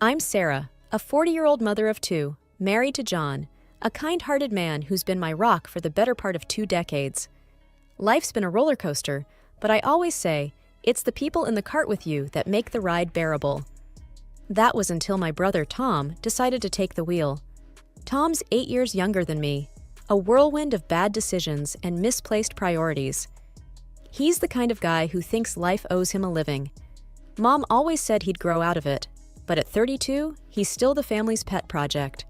I'm Sarah, a 40-year-old mother of two, married to John, a kind-hearted man who's been my rock for the better part of 2 decades. Life's been a roller coaster, but I always say, it's the people in the cart with you that make the ride bearable. That was until my brother Tom decided to take the wheel. Tom's 8 years younger than me, a whirlwind of bad decisions and misplaced priorities. He's the kind of guy who thinks life owes him a living. Mom always said he'd grow out of it, but at 32, he's still the family's pet project.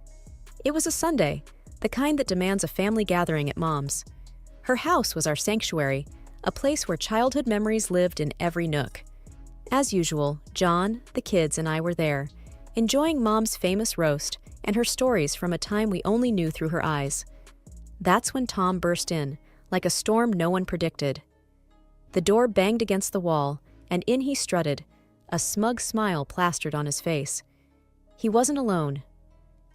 It was a Sunday, the kind that demands a family gathering at Mom's. Her house was our sanctuary, a place where childhood memories lived in every nook. As usual, John, the kids, and I were there, enjoying Mom's famous roast and her stories from a time we only knew through her eyes. That's when Tom burst in, like a storm no one predicted. The door banged against the wall, and in he strutted, a smug smile plastered on his face. He wasn't alone.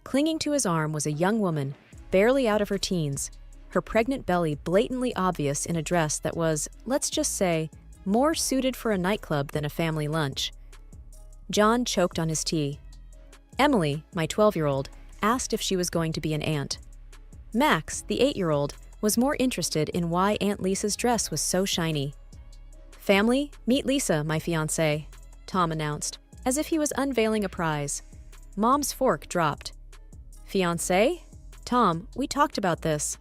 Clinging to his arm was a young woman, barely out of her teens, her pregnant belly blatantly obvious in a dress that was, let's just say, more suited for a nightclub than a family lunch. John choked on his tea. Emily, my 12-year-old, asked if she was going to be an aunt. Max, the 8-year-old, was more interested in why Aunt Lisa's dress was so shiny. "Family, meet Lisa, my fiancée," Tom announced, as if he was unveiling a prize. Mom's fork dropped. "Fiancée? Tom, we talked about this."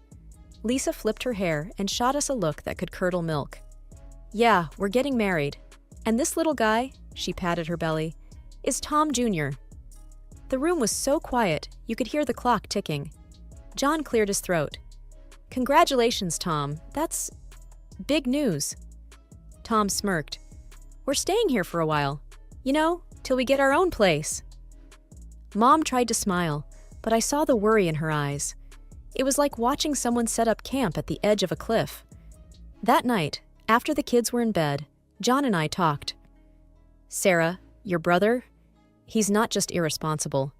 Lisa flipped her hair and shot us a look that could curdle milk. "Yeah, we're getting married. And this little guy," she patted her belly, "is Tom Jr." The room was so quiet, you could hear the clock ticking. John cleared his throat. "Congratulations, Tom. That's big news." Tom smirked. "We're staying here for a while. You know, till we get our own place." Mom tried to smile, but I saw the worry in her eyes. It was like watching someone set up camp at the edge of a cliff. That night, after the kids were in bed, John and I talked. "Sarah, your brother, he's not just irresponsible.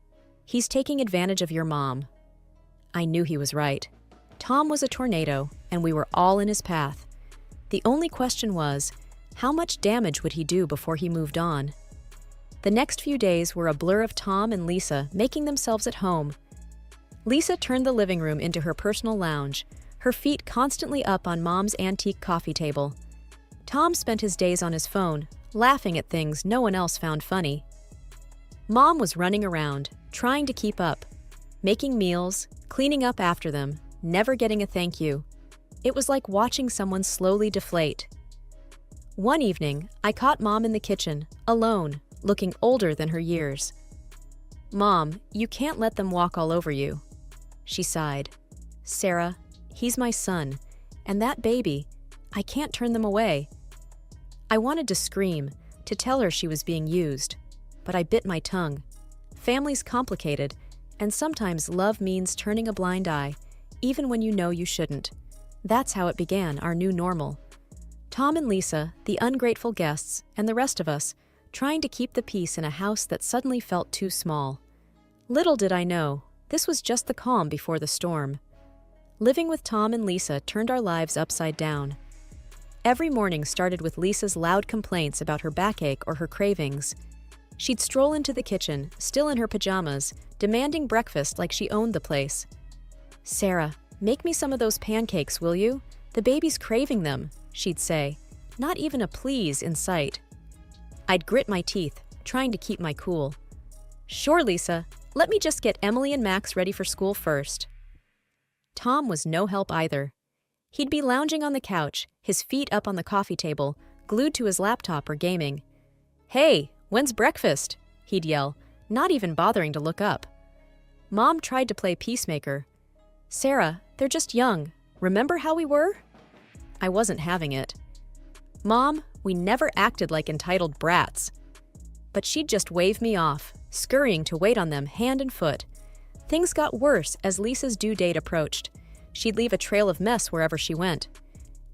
He's taking advantage of your mom." I knew he was right. Tom was a tornado, and we were all in his path. The only question was, how much damage would he do before he moved on? The next few days were a blur of Tom and Lisa making themselves at home. Lisa turned the living room into her personal lounge, her feet constantly up on Mom's antique coffee table. Tom spent his days on his phone, laughing at things no one else found funny. Mom was running around, trying to keep up, making meals, cleaning up after them, never getting a thank you. It was like watching someone slowly deflate. One evening, I caught Mom in the kitchen, alone, looking older than her years. "Mom, you can't let them walk all over you." She sighed. "Sarah, he's my son, and that baby, I can't turn them away." I wanted to scream, to tell her she was being used, but I bit my tongue. Family's complicated, and sometimes love means turning a blind eye, even when you know you shouldn't. That's how it began, our new normal. Tom and Lisa, the ungrateful guests, and the rest of us, trying to keep the peace in a house that suddenly felt too small. Little did I know, this was just the calm before the storm. Living with Tom and Lisa turned our lives upside down. Every morning started with Lisa's loud complaints about her backache or her cravings. She'd stroll into the kitchen, still in her pajamas, demanding breakfast like she owned the place. "Sarah, make me some of those pancakes, will you? The baby's craving them," she'd say, not even a please in sight. I'd grit my teeth, trying to keep my cool. "Sure, Lisa, let me just get Emily and Max ready for school first." Tom was no help either. He'd be lounging on the couch, his feet up on the coffee table, glued to his laptop or gaming. "Hey, when's breakfast?" he'd yell, not even bothering to look up. Mom tried to play peacemaker. "Sarah, they're just young. Remember how we were?" I wasn't having it. "Mom, we never acted like entitled brats." But she'd just wave me off, scurrying to wait on them hand and foot. Things got worse as Lisa's due date approached. She'd leave a trail of mess wherever she went.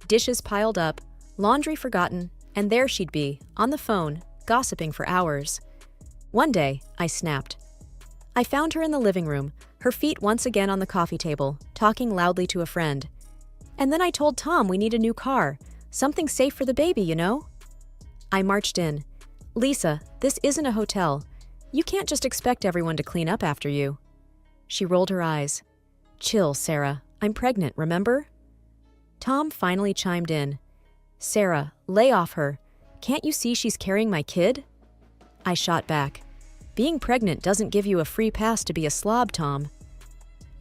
Dishes piled up, laundry forgotten, and there she'd be, on the phone, gossiping for hours. One day, I snapped. I found her in the living room, her feet once again on the coffee table, talking loudly to a friend. And then I told Tom we need a new car, something safe for the baby, you know? I marched in. "Lisa, this isn't a hotel. You can't just expect everyone to clean up after you. She rolled her eyes. Chill, Sarah. I'm pregnant, remember? Tom finally chimed in. Sarah, lay off her. Can't you see she's carrying my kid? I shot back. Being pregnant doesn't give you a free pass to be a slob, Tom.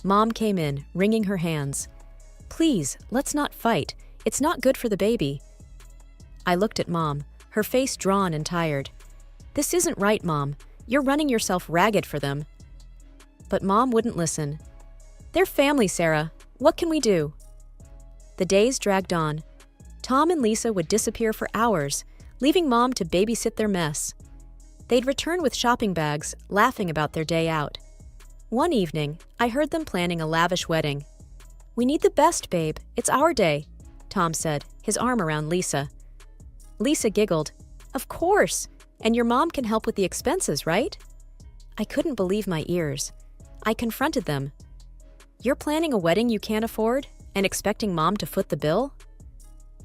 Mom came in, wringing her hands. Please, let's not fight. It's not good for the baby. I looked at Mom, her face drawn and tired. This isn't right, Mom. You're running yourself ragged for them. But Mom wouldn't listen. They're family, Sarah. What can we do? The days dragged on. Tom and Lisa would disappear for hours, leaving Mom to babysit their mess. They'd return with shopping bags, laughing about their day out. One evening, I heard them planning a lavish wedding. We need the best, babe. It's our day, Tom said, his arm around Lisa. Lisa giggled. Of course. And your mom can help with the expenses, right? I couldn't believe my ears. I confronted them. You're planning a wedding you can't afford and expecting Mom to foot the bill?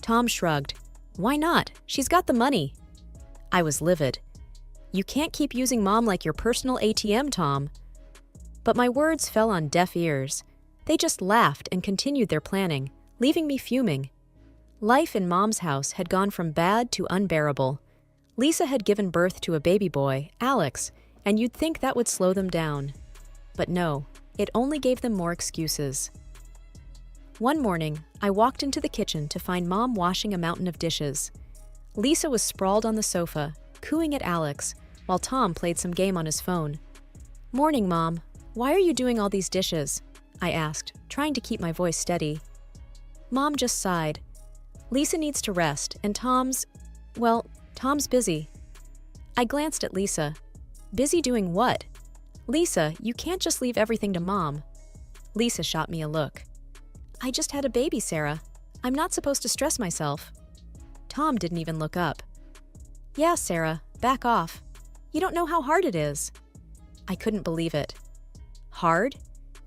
Tom shrugged. Why not? She's got the money. I was livid. You can't keep using Mom like your personal ATM, Tom. But my words fell on deaf ears. They just laughed and continued their planning, leaving me fuming. Life in Mom's house had gone from bad to unbearable. Lisa had given birth to a baby boy, Alex, and you'd think that would slow them down. But no, it only gave them more excuses. One morning, I walked into the kitchen to find Mom washing a mountain of dishes. Lisa was sprawled on the sofa, cooing at Alex, while Tom played some game on his phone. Morning, Mom. Why are you doing all these dishes? I asked, trying to keep my voice steady. Mom just sighed. Lisa needs to rest, and Tom's busy. I glanced at Lisa. Busy doing what? Lisa, you can't just leave everything to Mom. Lisa shot me a look. I just had a baby, Sarah. I'm not supposed to stress myself. Tom didn't even look up. Yeah, Sarah, back off. You don't know how hard it is. I couldn't believe it. Hard?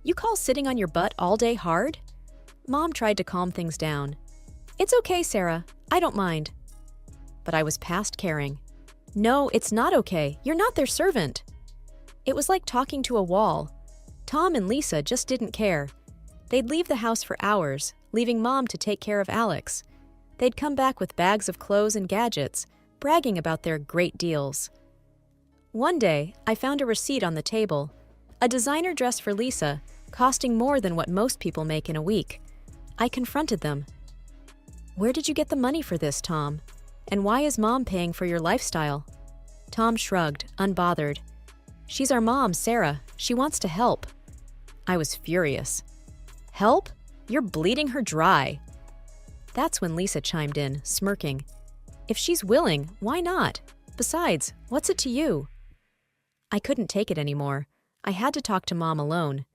You call sitting on your butt all day hard? Mom tried to calm things down. It's okay, Sarah. I don't mind. But I was past caring. No, it's not okay. You're not their servant. It was like talking to a wall. Tom and Lisa just didn't care. They'd leave the house for hours, leaving Mom to take care of Alex. They'd come back with bags of clothes and gadgets, bragging about their great deals. One day, I found a receipt on the table. A designer dress for Lisa, costing more than what most people make in a week. I confronted them. Where did you get the money for this, Tom? And why is Mom paying for your lifestyle? Tom shrugged, unbothered. She's our mom, Sarah. She wants to help. I was furious. Help? You're bleeding her dry. That's when Lisa chimed in, smirking. If she's willing, why not? Besides, what's it to you? I couldn't take it anymore. I had to talk to Mom alone.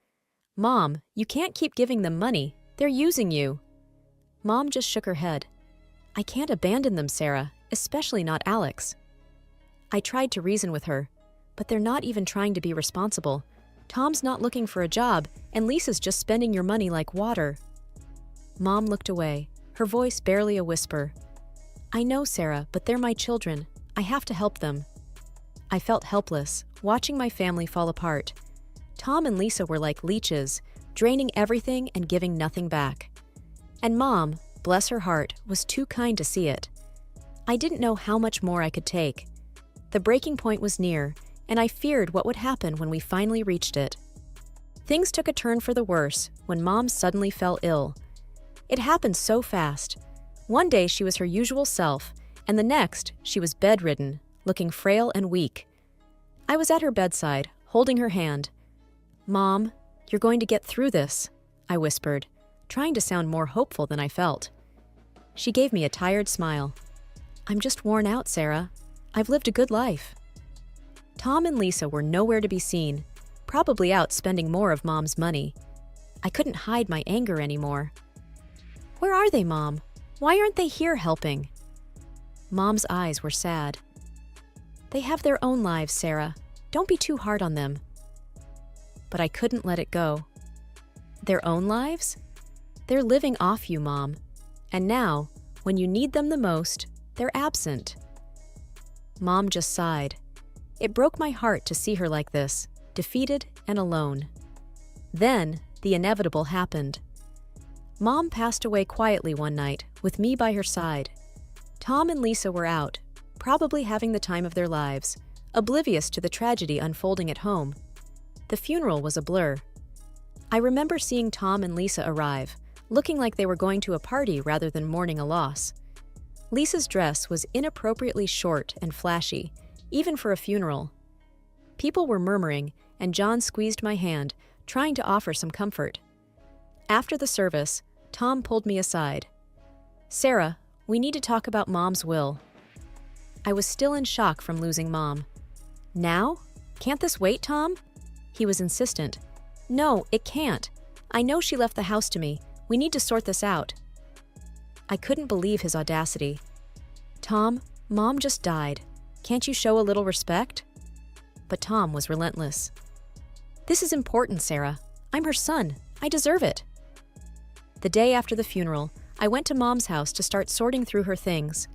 Mom, you can't keep giving them money. They're using you. Mom just shook her head. I can't abandon them, Sarah, especially not Alex. I tried to reason with her, but they're not even trying to be responsible. Tom's not looking for a job, and Lisa's just spending your money like water. Mom looked away, her voice barely a whisper. I know, Sarah, but they're my children. I have to help them. I felt helpless, watching my family fall apart. Tom and Lisa were like leeches, draining everything and giving nothing back. And Mom, bless her heart, was too kind to see it. I didn't know how much more I could take. The breaking point was near, and I feared what would happen when we finally reached it. Things took a turn for the worse when Mom suddenly fell ill. It happened so fast. One day she was her usual self, and the next she was bedridden, looking frail and weak. I was at her bedside, holding her hand. Mom, you're going to get through this, I whispered, trying to sound more hopeful than I felt. She gave me a tired smile. I'm just worn out, Sarah. I've lived a good life. Tom and Lisa were nowhere to be seen, probably out spending more of Mom's money. I couldn't hide my anger anymore. Where are they, Mom? Why aren't they here helping? Mom's eyes were sad. They have their own lives, Sarah. Don't be too hard on them. But I couldn't let it go. Their own lives? They're living off you, Mom. And now, when you need them the most, they're absent. Mom just sighed. It broke my heart to see her like this, defeated and alone. Then, the inevitable happened. Mom passed away quietly one night, with me by her side. Tom and Lisa were out, probably having the time of their lives, oblivious to the tragedy unfolding at home. The funeral was a blur. I remember seeing Tom and Lisa arrive, looking like they were going to a party rather than mourning a loss. Lisa's dress was inappropriately short and flashy, even for a funeral. People were murmuring, and John squeezed my hand, trying to offer some comfort. After the service, Tom pulled me aside. "Sarah, we need to talk about Mom's will." I was still in shock from losing Mom. "Now? Can't this wait, Tom?" He was insistent. "No, it can't. I know she left the house to me. We need to sort this out." I couldn't believe his audacity. "Tom, Mom just died. Can't you show a little respect?" But Tom was relentless. "This is important, Sarah. I'm her son. I deserve it." The day after the funeral, I went to Mom's house to start sorting through her things.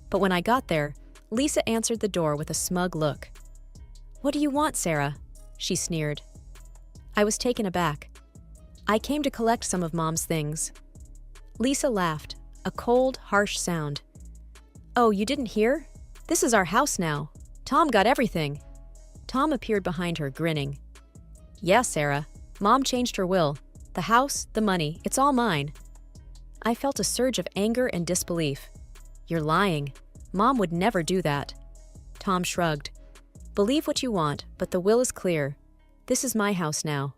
But when I got there, Lisa answered the door with a smug look. "What do you want, Sarah?" she sneered. I was taken aback. "I came to collect some of Mom's things." Lisa laughed, a cold, harsh sound. "Oh, you didn't hear? This is our house now. Tom got everything." Tom appeared behind her, grinning. "Yeah, Sarah. Mom changed her will. The house, the money, it's all mine." I felt a surge of anger and disbelief. "You're lying. Mom would never do that." Tom shrugged. "Believe what you want, but the will is clear. This is my house now."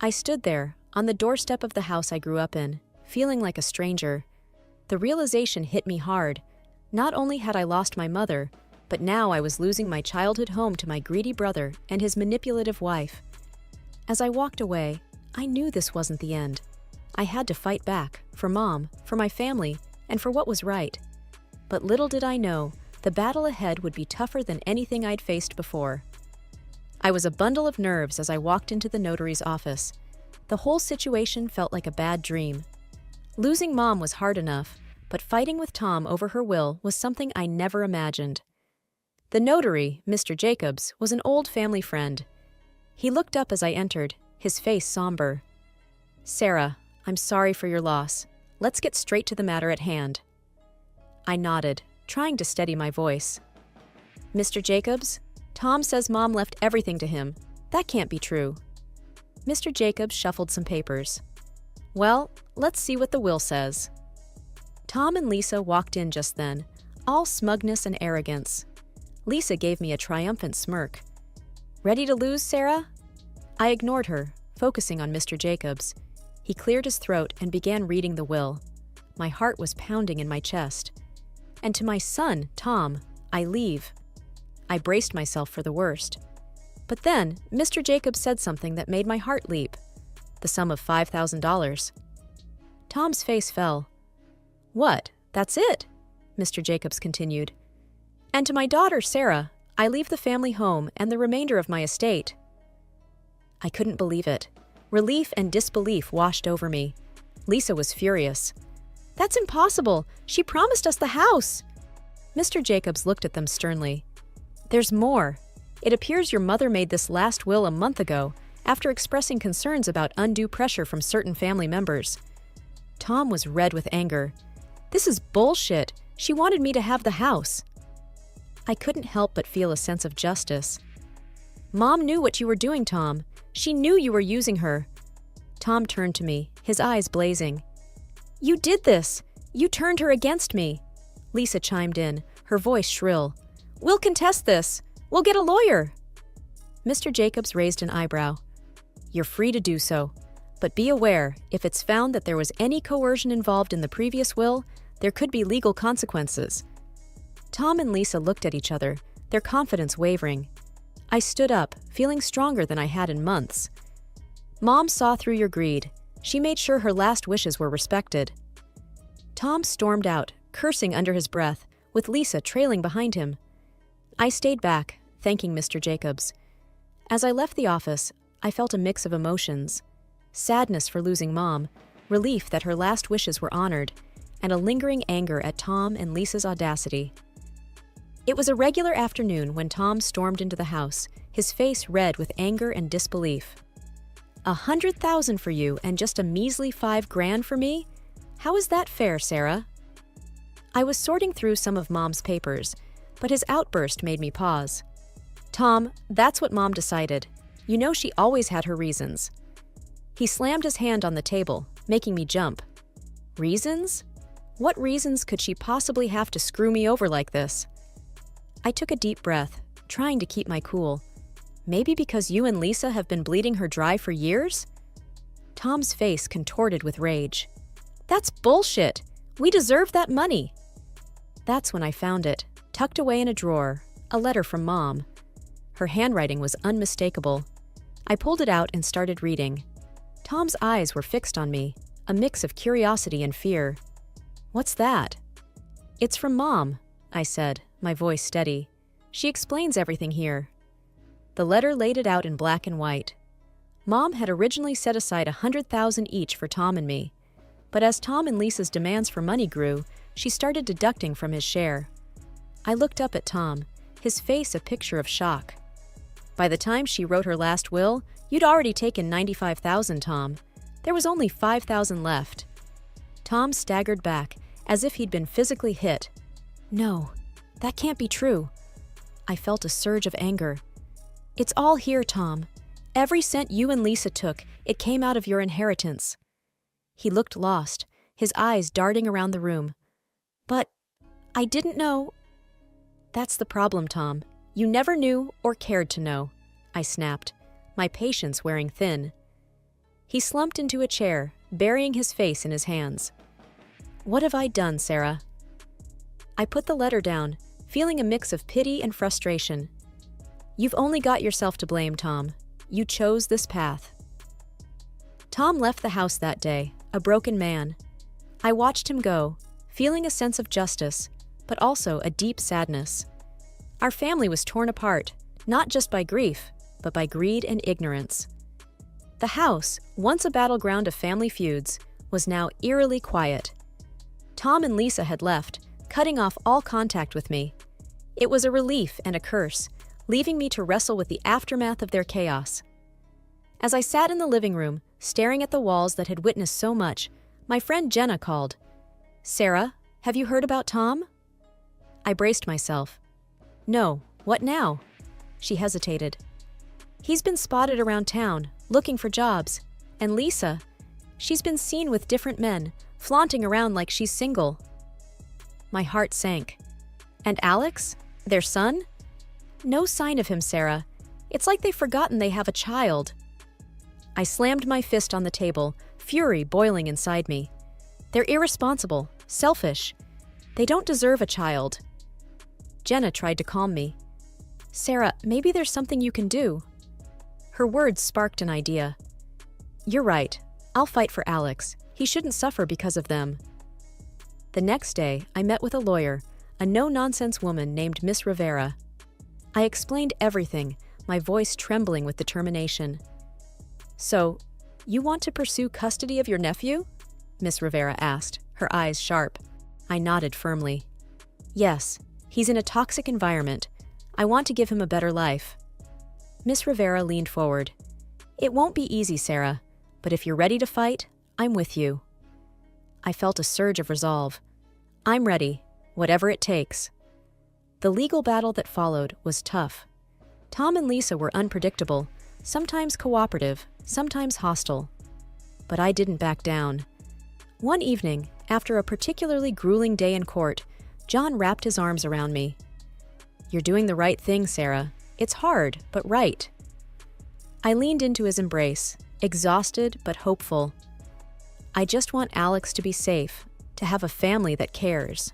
I stood there, on the doorstep of the house I grew up in, feeling like a stranger. The realization hit me hard. Not only had I lost my mother, but now I was losing my childhood home to my greedy brother and his manipulative wife. As I walked away, I knew this wasn't the end. I had to fight back, for Mom, for my family, and for what was right. But little did I know, the battle ahead would be tougher than anything I'd faced before. I was a bundle of nerves as I walked into the notary's office. The whole situation felt like a bad dream. Losing Mom was hard enough, but fighting with Tom over her will was something I never imagined. The notary, Mr. Jacobs, was an old family friend. He looked up as I entered, his face somber. "Sarah, I'm sorry for your loss. Let's get straight to the matter at hand." I nodded, trying to steady my voice. "Mr. Jacobs, Tom says Mom left everything to him. That can't be true." Mr. Jacobs shuffled some papers. "Well, let's see what the will says." Tom and Lisa walked in just then, all smugness and arrogance. Lisa gave me a triumphant smirk. "Ready to lose, Sarah?" I ignored her, focusing on Mr. Jacobs. He cleared his throat and began reading the will. My heart was pounding in my chest. "And to my son, Tom, I leave." I braced myself for the worst. But then, Mr. Jacobs said something that made my heart leap. The sum of $5,000. Tom's face fell. "What? That's it?" Mr. Jacobs continued. "And to my daughter, Sarah, I leave the family home and the remainder of my estate." I couldn't believe it. Relief and disbelief washed over me. Lisa was furious. "That's impossible! She promised us the house!" Mr. Jacobs looked at them sternly. "There's more. It appears your mother made this last will a month ago, after expressing concerns about undue pressure from certain family members." Tom was red with anger. "This is bullshit. She wanted me to have the house." I couldn't help but feel a sense of justice. "Mom knew what you were doing, Tom. She knew you were using her." Tom turned to me, his eyes blazing. "You did this! You turned her against me!" Lisa chimed in, her voice shrill. "We'll contest this! We'll get a lawyer!" Mr. Jacobs raised an eyebrow. "You're free to do so. But be aware, if it's found that there was any coercion involved in the previous will, there could be legal consequences." Tom and Lisa looked at each other, their confidence wavering. I stood up, feeling stronger than I had in months. "Mom saw through your greed. She made sure her last wishes were respected." Tom stormed out, cursing under his breath, with Lisa trailing behind him. I stayed back, thanking Mr. Jacobs. As I left the office, I felt a mix of emotions. Sadness for losing Mom, relief that her last wishes were honored, and a lingering anger at Tom and Lisa's audacity. It was a regular afternoon when Tom stormed into the house, his face red with anger and disbelief. 100,000 for you and just a measly 5 grand for me? How is that fair, Sarah? I was sorting through some of Mom's papers, but his outburst made me pause. Tom, that's what Mom decided. You know she always had her reasons. He slammed his hand on the table, making me jump. Reasons? What reasons could she possibly have to screw me over like this? I took a deep breath, trying to keep my cool. Maybe because you and Lisa have been bleeding her dry for years? Tom's face contorted with rage. That's bullshit! We deserve that money! That's when I found it, tucked away in a drawer, a letter from Mom. Her handwriting was unmistakable. I pulled it out and started reading. Tom's eyes were fixed on me, a mix of curiosity and fear. What's that? It's from Mom, I said, my voice steady. She explains everything here. The letter laid it out in black and white. Mom had originally set aside 100,000 each for Tom and me. But as Tom and Lisa's demands for money grew, she started deducting from his share. I looked up at Tom, his face a picture of shock. By the time she wrote her last will, you'd already taken 95,000, Tom. There was only 5,000 left. Tom staggered back, as if he'd been physically hit. No, that can't be true. I felt a surge of anger. It's all here, Tom. Every cent you and Lisa took, it came out of your inheritance. He looked lost, his eyes darting around the room. But I didn't know. That's the problem, Tom. You never knew or cared to know, I snapped, my patience wearing thin. He slumped into a chair, burying his face in his hands. What have I done, Sarah? I put the letter down, feeling a mix of pity and frustration. You've only got yourself to blame, Tom. You chose this path. Tom left the house that day, a broken man. I watched him go, feeling a sense of justice, but also a deep sadness. Our family was torn apart, not just by grief, but by greed and ignorance. The house, once a battleground of family feuds, was now eerily quiet. Tom and Lisa had left, cutting off all contact with me. It was a relief and a curse, leaving me to wrestle with the aftermath of their chaos. As I sat in the living room, staring at the walls that had witnessed so much, my friend Jenna called. Sarah, have you heard about Tom? I braced myself. No, what now? She hesitated. He's been spotted around town, looking for jobs. And Lisa, she's been seen with different men, flaunting around like she's single. My heart sank. And Alex? Their son? No sign of him, Sarah. It's like they've forgotten they have a child. I slammed my fist on the table, fury boiling inside me. They're irresponsible, selfish. They don't deserve a child. Jenna tried to calm me. Sarah, maybe there's something you can do. Her words sparked an idea. You're right. I'll fight for Alex. He shouldn't suffer because of them. The next day, I met with a lawyer, a no-nonsense woman named Miss Rivera. I explained everything, my voice trembling with determination. So, you want to pursue custody of your nephew? Miss Rivera asked, her eyes sharp. I nodded firmly. Yes, he's in a toxic environment. I want to give him a better life. Miss Rivera leaned forward. It won't be easy, Sarah, but if you're ready to fight, I'm with you. I felt a surge of resolve. I'm ready, whatever it takes. The legal battle that followed was tough. Tom and Lisa were unpredictable, sometimes cooperative, sometimes hostile. But I didn't back down. One evening, after a particularly grueling day in court, John wrapped his arms around me. You're doing the right thing, Sarah. It's hard, but right. I leaned into his embrace, exhausted but hopeful. I just want Alex to be safe, to have a family that cares.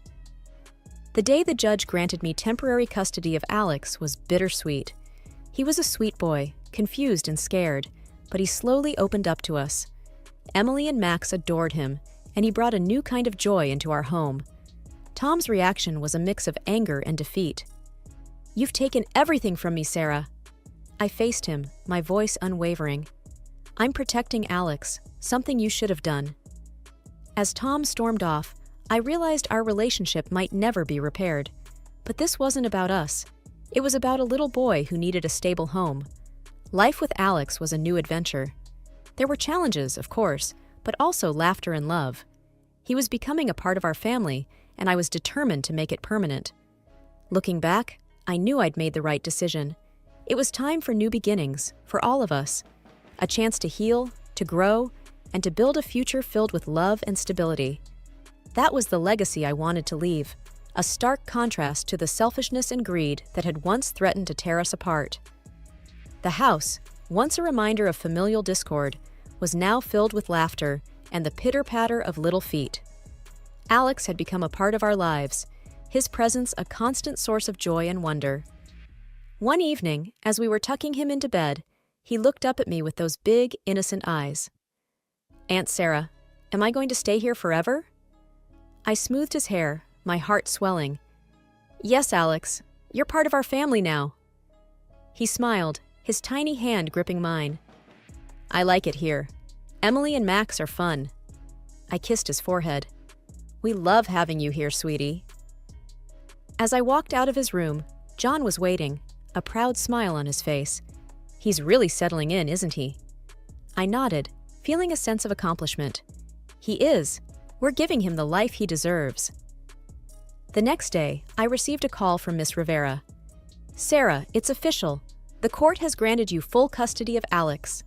The day the judge granted me temporary custody of Alex was bittersweet. He was a sweet boy, confused and scared, but he slowly opened up to us. Emily and Max adored him, and he brought a new kind of joy into our home. Tom's reaction was a mix of anger and defeat. You've taken everything from me, Sarah. I faced him, my voice unwavering. I'm protecting Alex, something you should have done. As Tom stormed off, I realized our relationship might never be repaired. But this wasn't about us. It was about a little boy who needed a stable home. Life with Alex was a new adventure. There were challenges, of course, but also laughter and love. He was becoming a part of our family, and I was determined to make it permanent. Looking back, I knew I'd made the right decision. It was time for new beginnings, for all of us. A chance to heal, to grow, and to build a future filled with love and stability. That was the legacy I wanted to leave, a stark contrast to the selfishness and greed that had once threatened to tear us apart. The house, once a reminder of familial discord, was now filled with laughter and the pitter-patter of little feet. Alex had become a part of our lives, his presence a constant source of joy and wonder. One evening, as we were tucking him into bed, he looked up at me with those big, innocent eyes. "Aunt Sarah, am I going to stay here forever?" I smoothed his hair, my heart swelling. "Yes, Alex, you're part of our family now." He smiled, his tiny hand gripping mine. "I like it here. Emily and Max are fun." I kissed his forehead. "We love having you here, sweetie." As I walked out of his room, John was waiting, a proud smile on his face. "He's really settling in, isn't he?" I nodded, feeling a sense of accomplishment. "He is. We're giving him the life he deserves." The next day, I received a call from Miss Rivera. "Sarah, it's official. The court has granted you full custody of Alex."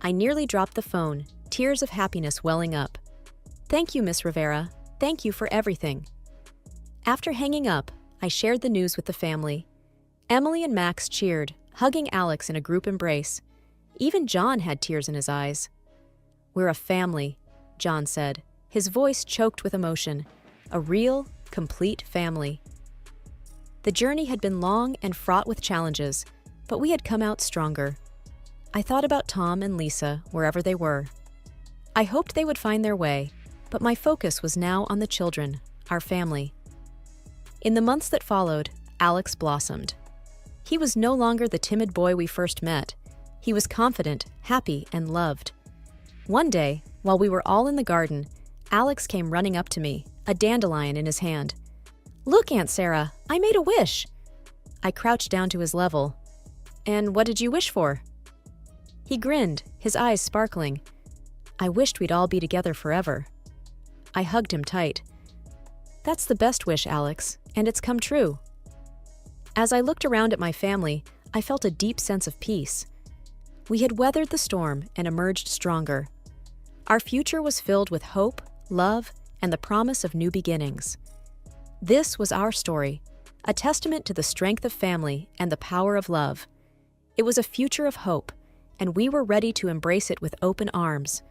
I nearly dropped the phone, tears of happiness welling up. "Thank you, Miss Rivera. Thank you for everything." After hanging up, I shared the news with the family. Emily and Max cheered, hugging Alex in a group embrace. Even John had tears in his eyes. "We're a family," John said, his voice choked with emotion. A real, complete family. The journey had been long and fraught with challenges, but we had come out stronger. I thought about Tom and Lisa wherever they were. I hoped they would find their way, but my focus was now on the children, our family. In the months that followed, Alex blossomed. He was no longer the timid boy we first met. He was confident, happy, and loved. One day, while we were all in the garden, Alex came running up to me, a dandelion in his hand. "Look, Aunt Sarah, I made a wish." I crouched down to his level. "And what did you wish for?" He grinned, his eyes sparkling. "I wished we'd all be together forever." I hugged him tight. "That's the best wish, Alex, and it's come true." As I looked around at my family, I felt a deep sense of peace. We had weathered the storm and emerged stronger. Our future was filled with hope, love, and the promise of new beginnings. This was our story, a testament to the strength of family and the power of love. It was a future of hope, and we were ready to embrace it with open arms.